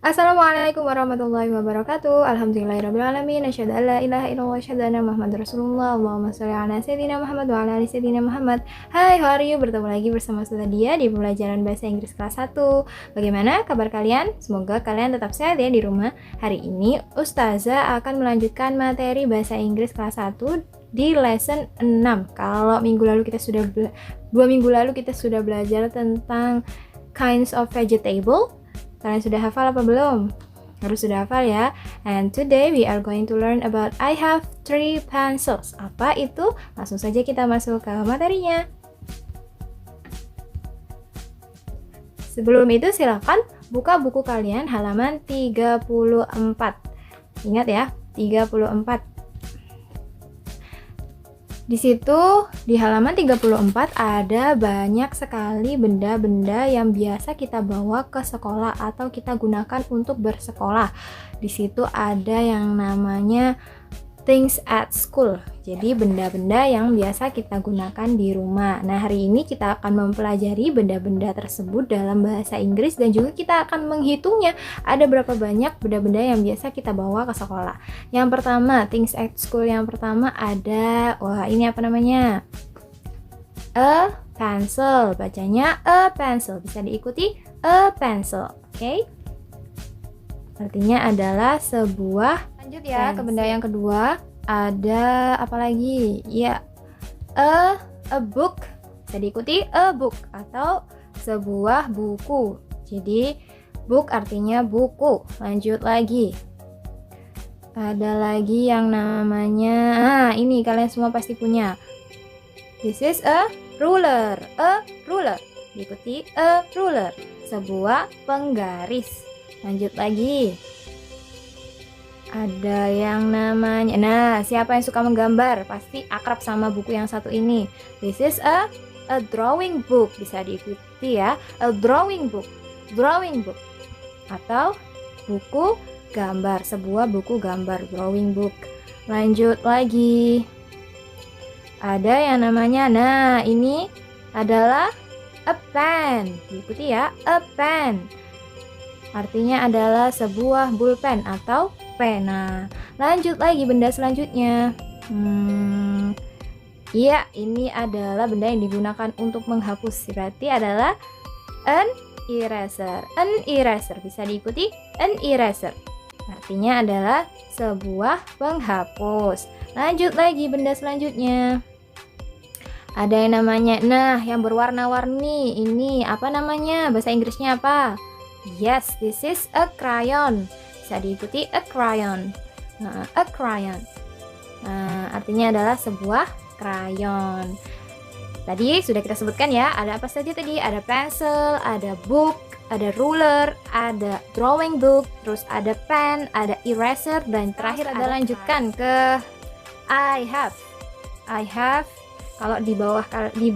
Assalamualaikum warahmatullahi wabarakatuh. Alhamdulillahirrabbilalamin. Asyhadu an la ilaha illallah wa asyhadu anna Muhammadar Rasulullah. Allahumma sholli ala sayyidina Muhammad wa ala ali sayyidina Muhammad. Hai, how are you? Bertemu lagi bersama Ustazah Dia di pembelajaran bahasa Inggris kelas 1. Bagaimana kabar kalian? Semoga kalian tetap sehat ya di rumah. Hari ini Ustazah akan melanjutkan materi bahasa Inggris kelas 1 di lesson 6. Kalau minggu lalu kita sudah 2 minggu lalu kita sudah belajar tentang kinds of vegetable. Kalian sudah hafal apa belum? Harus sudah hafal ya. And today we are going to learn about I have 3 pencils. Apa itu? Langsung saja kita masuk ke materinya. Sebelum itu silakan buka buku kalian halaman 34. Ingat ya, 34. Di situ di halaman 34 ada banyak sekali benda-benda yang biasa kita bawa ke sekolah atau kita gunakan untuk bersekolah. Di situ ada yang namanya things at school. Jadi benda-benda yang biasa kita gunakan di rumah. Nah, hari ini kita akan mempelajari benda-benda tersebut dalam bahasa Inggris dan juga kita akan menghitungnya. Ada berapa banyak benda-benda yang biasa kita bawa ke sekolah. Yang pertama, things at school yang pertama ada, ini apa namanya? A pencil. Bacanya a pencil. Bisa diikuti a pencil. Oke? Artinya adalah sebuah. Lanjut ya ke benda yang kedua. Ada apa lagi? Ya, a book. Bisa diikuti a book atau sebuah buku. Jadi book artinya buku. Lanjut lagi. Ada lagi yang namanya, ini kalian semua pasti punya. This is a ruler. A ruler. Diikuti a ruler. Sebuah penggaris. Lanjut lagi. Ada yang namanya, nah siapa yang suka menggambar pasti akrab sama buku yang satu ini. This is a drawing book. Bisa diikuti ya, a drawing book. Drawing book atau buku gambar, sebuah buku gambar, drawing book. Lanjut lagi. Ada yang namanya, nah ini adalah a pen. Diikuti ya, a pen. Artinya adalah sebuah pulpen atau pena. Lanjut lagi benda selanjutnya. Iya, ini adalah benda yang digunakan untuk menghapus. Berarti adalah an eraser. An eraser bisa diikuti an eraser. Artinya adalah sebuah penghapus. Lanjut lagi benda selanjutnya. Ada yang namanya, nah yang berwarna-warni. Ini apa namanya? Bahasa Inggrisnya apa? Yes, this is a crayon. Bisa diikuti a crayon. A crayon. Artinya adalah sebuah crayon. Tadi sudah kita sebutkan ya, ada apa saja tadi? Ada pencil, ada book, ada ruler, ada drawing book, terus ada pen, ada eraser, dan terakhir ada lanjutkan ke I have. I have. Kalau di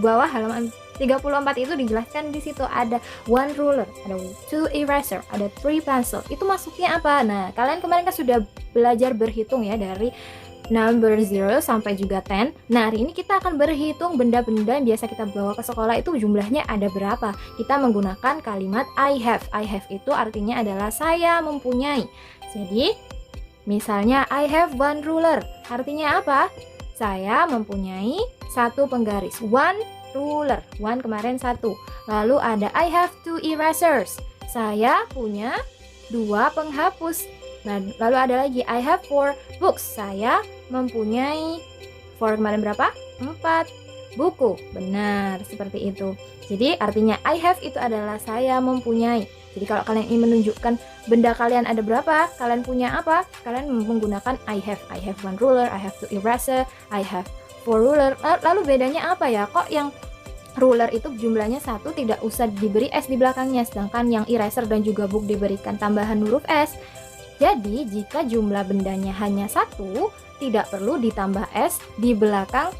bawah halaman 34 itu dijelaskan di situ ada 1 ruler, ada 2 eraser, ada 3 pencil. Itu maksudnya apa? Nah, kalian kemarin kan sudah belajar berhitung ya dari number 0 sampai juga 10. Nah, hari ini kita akan berhitung benda-benda yang biasa kita bawa ke sekolah itu jumlahnya ada berapa. Kita menggunakan kalimat I have. I have itu artinya adalah saya mempunyai. Jadi, misalnya I have 1 ruler. Artinya apa? Saya mempunyai 1 penggaris. 1 ruler, 1 kemarin 1. Lalu ada I have 2 erasers. Saya punya 2 penghapus. Nah, lalu ada lagi I have 4 books. Saya mempunyai 4 kemarin berapa? 4 buku. Benar, seperti itu. Jadi artinya I have itu adalah saya mempunyai. Jadi kalau kalian ingin menunjukkan benda kalian ada berapa, kalian punya apa? Kalian menggunakan I have. I have 1 ruler, I have 2 eraser, I have 4 ruler. Lalu bedanya apa ya? Kok yang ruler itu jumlahnya 1 tidak usah diberi S di belakangnya, sedangkan yang eraser dan juga book diberikan tambahan huruf S. Jadi jika jumlah bendanya hanya 1, tidak perlu ditambah S di belakang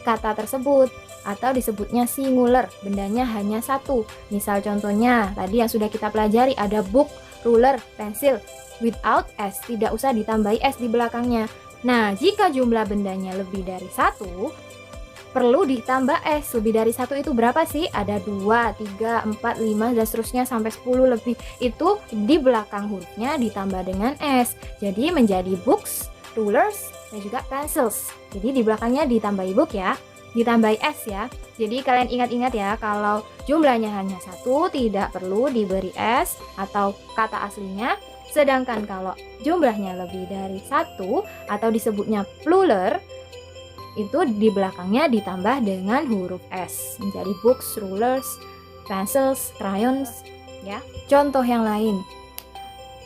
kata tersebut, atau disebutnya singular, bendanya hanya 1. Misal contohnya tadi yang sudah kita pelajari ada book, ruler, pensil. Without S, tidak usah ditambahi S di belakangnya. Nah, jika jumlah bendanya lebih dari 1, perlu ditambah S. Lebih dari 1 itu berapa sih? Ada 2, 3, 4, 5 dan seterusnya sampai 10 lebih. Itu di belakang hurufnya ditambah dengan S. Jadi menjadi books, rulers, dan juga pencils. Jadi di belakangnya ditambahi book ya, ditambahi S ya. Jadi kalian ingat-ingat ya, kalau jumlahnya hanya 1 tidak perlu diberi S atau kata aslinya. Sedangkan kalau jumlahnya lebih dari 1 atau disebutnya plural, itu di belakangnya ditambah dengan huruf S menjadi books, rulers, pencils, crayons ya. Contoh yang lain.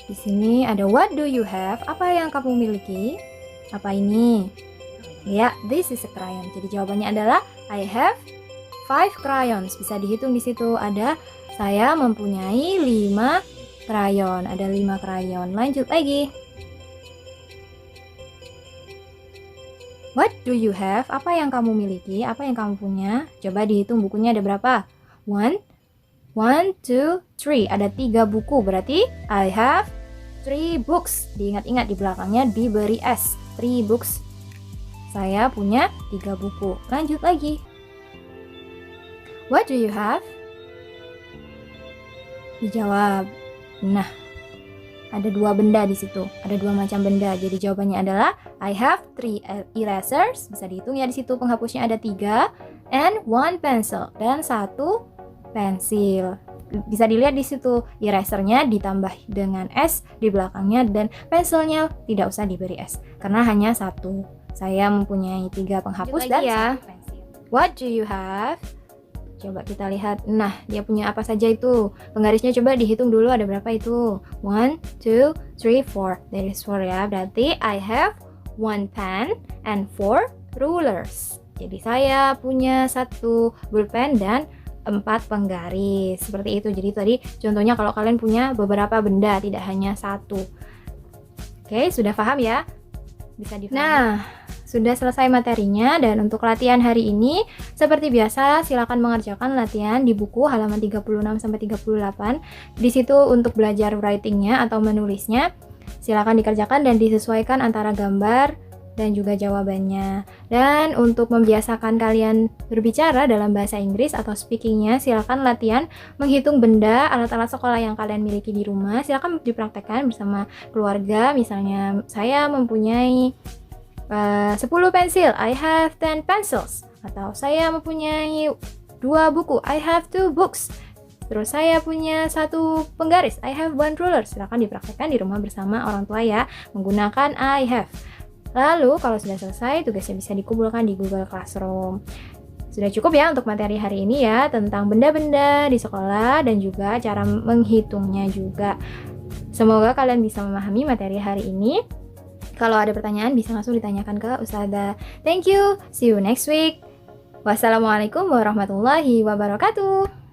Di sini ada what do you have? Apa yang kamu miliki? Apa ini? Ya, this is a crayon. Jadi jawabannya adalah I have 5 crayons. Bisa dihitung di situ ada saya mempunyai 5 krayon. Ada 5 krayon. Lanjut lagi. What do you have? Apa yang kamu miliki? Apa yang kamu punya? Coba dihitung bukunya ada berapa? 1, 2, 3. Ada 3 buku. Berarti I have 3 books. Diingat-ingat di belakangnya diberi S. 3 books. Saya punya 3 buku. Lanjut lagi. What do you have? Dijawab. Nah, ada 2 benda di situ. Ada 2 macam benda. Jadi jawabannya adalah I have 3 erasers. Bisa dihitung ya di situ penghapusnya ada 3 and 1 pencil dan 1 pensil. Bisa dilihat di situ erasernya ditambah dengan S di belakangnya dan pensilnya tidak usah diberi S karena hanya 1. Saya mempunyai 3 penghapus dan ya. 1 pensil. What do you have? Coba kita lihat. Nah, dia punya apa saja itu? Penggarisnya coba dihitung dulu ada berapa itu? 1, 2, 3, 4. There is 4 ya. Berarti I have 1 pen and 4 rulers. Jadi saya punya 1 pulpen dan 4 penggaris. Seperti itu. Jadi tadi contohnya kalau kalian punya beberapa benda, tidak hanya 1. Oke, sudah paham ya? Bisa difahami. Nah, sudah selesai materinya dan untuk latihan hari ini seperti biasa silakan mengerjakan latihan di buku halaman 36 sampai 38. Di situ untuk belajar writingnya atau menulisnya silakan dikerjakan dan disesuaikan antara gambar dan juga jawabannya. Dan untuk membiasakan kalian berbicara dalam bahasa Inggris atau speakingnya, silakan latihan menghitung benda, alat-alat sekolah yang kalian miliki di rumah. Silakan dipraktekkan bersama keluarga. Misalnya saya mempunyai 10 pensil, I have 10 pencils. Atau saya mempunyai 2 buku, I have 2 books. Terus saya punya 1 penggaris, I have 1 ruler. Silakan dipraktekkan di rumah bersama orang tua ya, menggunakan I have. Lalu kalau sudah selesai, tugasnya bisa dikumpulkan di Google Classroom. Sudah cukup ya untuk materi hari ini ya, tentang benda-benda di sekolah dan juga cara menghitungnya juga. Semoga kalian bisa memahami materi hari ini. Kalau ada pertanyaan bisa langsung ditanyakan ke Ustazah. Thank you, see you next week. Wassalamualaikum warahmatullahi wabarakatuh.